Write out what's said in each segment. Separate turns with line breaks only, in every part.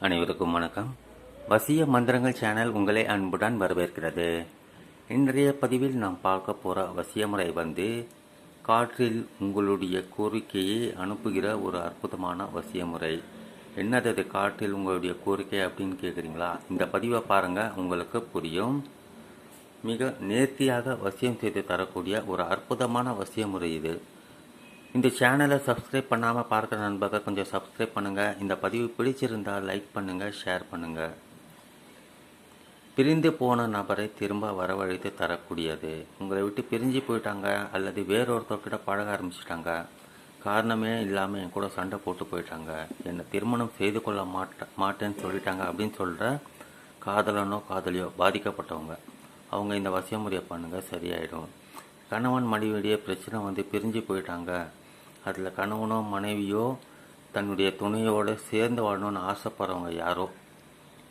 அனைவருக்கும் வணக்கம். வசிய மந்திரங்கள் சேனல் உங்களை அன்புடன் வரவேற்கிறது. இன்றைய பதிவில் நாம் பார்க்க போகிற வசிய முறை காற்றில் உங்களுடைய கோரிக்கையை அனுப்புகிற ஒரு அற்புதமான வசிய முறை. என்னது காற்றில் உங்களுடைய கோரிக்கை அப்படின்னு கேட்குறீங்களா? இந்த பதிவை பாருங்கள், உங்களுக்கு புரியும். மிக நேர்த்தியாக வசியம் செய்து தரக்கூடிய ஒரு அற்புதமான வசிய முறை இது. இந்த சேனலை சப்ஸ்கிரைப் பண்ணாமல் பார்க்குற நண்பர்கள் கொஞ்சம் சப்ஸ்கிரைப் பண்ணுங்கள். இந்த பதிவு பிடிச்சிருந்தால் லைக் பண்ணுங்கள், ஷேர் பண்ணுங்கள். பிரிந்து போன நபரை திரும்ப வரவழைத்து தரக்கூடியது. உங்களை விட்டு பிரிஞ்சு போயிட்டாங்க அல்லது வேறொருத்தர்கிட்ட பழக ஆரம்பிச்சிட்டாங்க, காரணமே இல்லாமல் என் கூட சண்டை போட்டு போயிட்டாங்க, என்னை திருமணம் செய்து கொள்ள மாட்டேன்னு சொல்லிட்டாங்க அப்படின்னு சொல்கிற காதலனோ காதலியோ பாதிக்கப்பட்டவங்க, அவங்க இந்த வசிய முறையை பண்ணுங்கள், சரியாயிடும். கணவன் மனைவியுடைய பிரச்சனை பிரிஞ்சு போயிட்டாங்க, அதில் கணவனோ மனைவியோ தன்னுடைய துணையோடு சேர்ந்து வாழணும்னு ஆசைப்படுறவங்க யாரோ,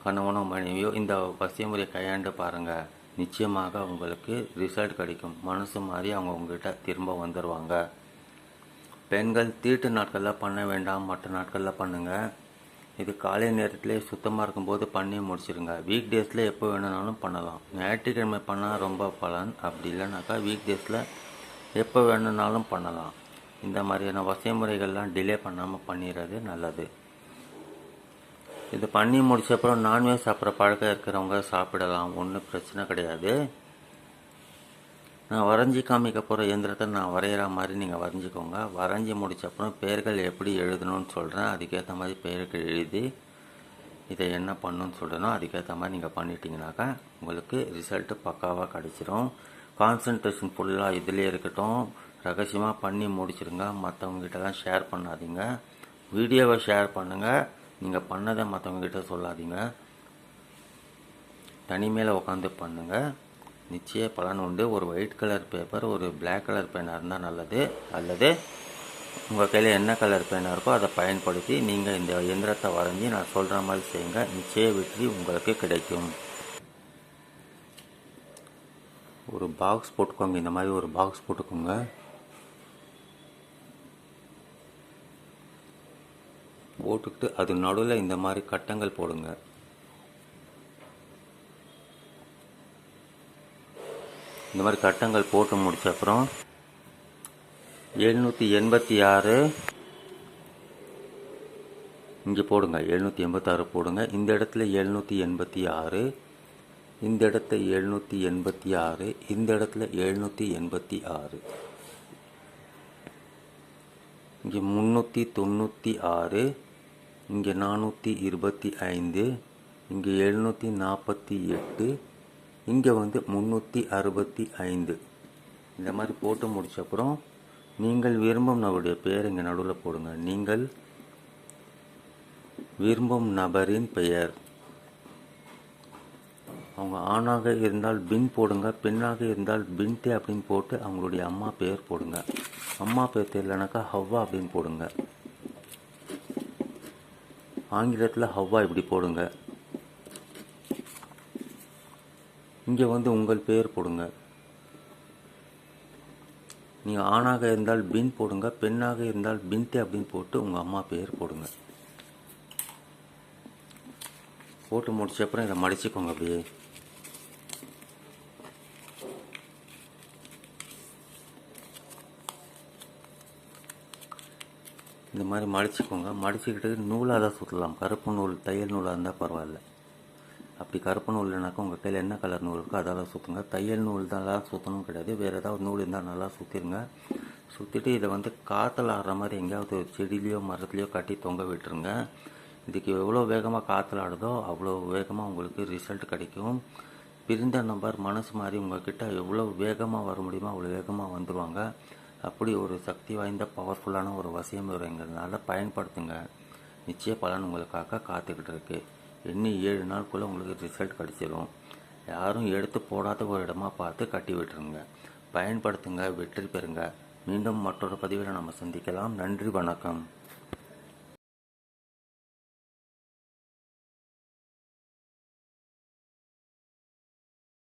கணவனோ மனைவியோ இந்த வசிய முறையை கையாண்டு பாருங்கள். நிச்சயமாக உங்களுக்கு ரிசல்ட் கிடைக்கும். மனசு மாதிரி அவங்க உங்ககிட்ட திரும்ப வந்துடுவாங்க. பெண்கள் தீட்டு நாட்களில் பண்ண வேண்டாம், மற்ற நாட்களில் பண்ணுங்கள். இது காலை நேரத்திலே சுத்தமாக இருக்கும்போது பண்ணி முடிச்சிருங்க. வீக் டேஸில் எப்போ வேணுனாலும் பண்ணலாம். ஞாயிற்றுக்கிழமை பண்ணால் ரொம்ப பலன். அப்படி இல்லைனாக்கா வீக் டேஸில் எப்போ வேணுனாலும் பண்ணலாம். இந்த மாதிரியான வசிய முறைகள்லாம் டிலே பண்ணாமல் பண்ணிடுறது நல்லது. இது பண்ணி முடிச்சப்பறம் நான்வெஜ் சாப்பிட்ற பழக்கம் இருக்கிறவங்க சாப்பிடலாம், ஒன்றும் பிரச்சனை கிடையாது. நான் வரைஞ்சி காமிக்க போகிற இயந்திரத்தை நான் வரைகிற மாதிரி நீங்கள் வரைஞ்சிக்கோங்க. வரைஞ்சி முடிச்சப்பறம் பெயர்கள் எப்படி எழுதணும்னு சொல்கிறேன். அதுக்கேற்ற மாதிரி பெயர்கள் எழுதி இதை என்ன பண்ணணும்னு சொல்கிறனோ அதுக்கேற்ற மாதிரி நீங்கள் பண்ணிட்டீங்கனாக்கா உங்களுக்கு ரிசல்ட்டு பக்காவாக கிடச்சிரும். கான்சன்ட்ரேஷன் ஃபுல்லாக இதிலே இருக்கட்டும். ரகசியமாக பண்ணி முடிச்சிருங்க. மற்றவங்ககிட்டலாம் ஷேர் பண்ணாதீங்க. வீடியோவை ஷேர் பண்ணுங்கள். நீங்கள் பண்ணதை மற்றவங்ககிட்ட சொல்லாதீங்க. தனிமையில் உட்காந்து பண்ணுங்கள். நிச்சய பலன் உண்டு. ஒரு ஒயிட் கலர் பேப்பர், ஒரு பிளாக் கலர் பேனாக இருந்தால் நல்லது. அல்லது உங்கள் கையில் என்ன கலர் பேனாக இருக்கோ அதை பயன்படுத்தி நீங்கள் இந்த இயந்திரத்தை வரைஞ்சி நான் சொல்கிற மாதிரி செய்யுங்க. நிச்சய வெற்றி உங்களுக்கு கிடைக்கும். ஒரு பாக்ஸ் போட்டுக்கோங்க. இந்த மாதிரி ஒரு பாக்ஸ் போட்டுக்கோங்க. போட்டுக்கிட்டு அது நடுவில் இந்த மாதிரி கட்டங்கள் போடுங்க. இந்த மாதிரி கட்டங்கள் போட்டு முடிச்ச அப்புறம் 786 இங்கே போடுங்க. 786 போடுங்க. இந்த இடத்துல 786, இந்த இடத்துல 786, இந்த இடத்துல 786, இங்கே 396, இங்கே 425, இங்கே 748, இங்கே 365. இந்த மாதிரி போட்டு முடிச்சப்புறம் நீங்கள் விரும்பும் நபருடைய பெயர் இங்கே நடுவில் போடுங்க. நீங்கள் விரும்பும் நபரின் பெயர். அவங்க ஆணாக இருந்தால் பின் போடுங்க, பெண்ணாக இருந்தால் பின்தே அப்படின்னு போட்டு அவங்களுடைய அம்மா பெயர் போடுங்க. அம்மா பேர் தெரியலனாக்கா ஹவ்வா அப்படின்னு போடுங்க. ஆங்கிலத்தில் ஹவ்வா இப்படி போடுங்க. இங்கே உங்கள் பெயர் போடுங்க. நீங்கள் ஆணாக இருந்தால் பின் போடுங்க, பெண்ணாக இருந்தால் பின்தே அப்படின்னு போட்டு உங்கள் அம்மா பெயர் போடுங்க. போட்டு முடிச்ச அப்புறம் இதை மடிச்சுக்கோங்க. அப்படியே இந்த மாதிரி மடிச்சுக்கோங்க. மடிச்சுக்கிட்டு நூலாக தான் சுற்றலாம். கருப்பு நூல், தையல் நூலாக இருந்தால் பரவாயில்ல. அப்படி கருப்பு நூல் இல்லைனாக்கா உங்கள் கையில் என்ன கலர் நூல் இருக்கோ அதால் சுற்றுங்க. தையல் நூல் தான் சுற்றணும் கிடையாது. வேறு ஏதாவது நூல் இருந்தால் நல்லா சுற்றிடுங்க. சுற்றிட்டு இதை காற்றுல ஆடுற மாதிரி எங்கேயாவது ஒரு செடியிலையோ மரத்துலையோ கட்டி தொங்க விட்டுருங்க. இதுக்கு எவ்வளோ வேகமாக காற்றுல ஆடுதோ அவ்வளோ வேகமாக உங்களுக்கு ரிசல்ட் கிடைக்கும். பிரிந்த நபர் மனசு மாதிரி உங்கள்கிட்ட எவ்வளோ வேகமாக வர முடியுமோ அவ்வளோ வேகமாக வந்துடுவாங்க. அப்படி ஒரு சக்தி வாய்ந்த பவர்ஃபுல்லான ஒரு வசிய முறைங்கிறதுனால பயன்படுத்துங்க. நிச்சய பலன் உங்களுக்காக காத்துக்கிட்டு இருக்கு. இன்னும் 7 நாளுக்குள்ளே உங்களுக்கு ரிசல்ட் கிடச்சிடும். யாரும் எடுத்து போடாத ஒரு இடமா பார்த்து கட்டி விட்டுருங்க. பயன்படுத்துங்க, வெற்றி பெறுங்க. மீண்டும் மற்றொரு பதிவில் நம்ம சந்திக்கலாம். நன்றி, வணக்கம்.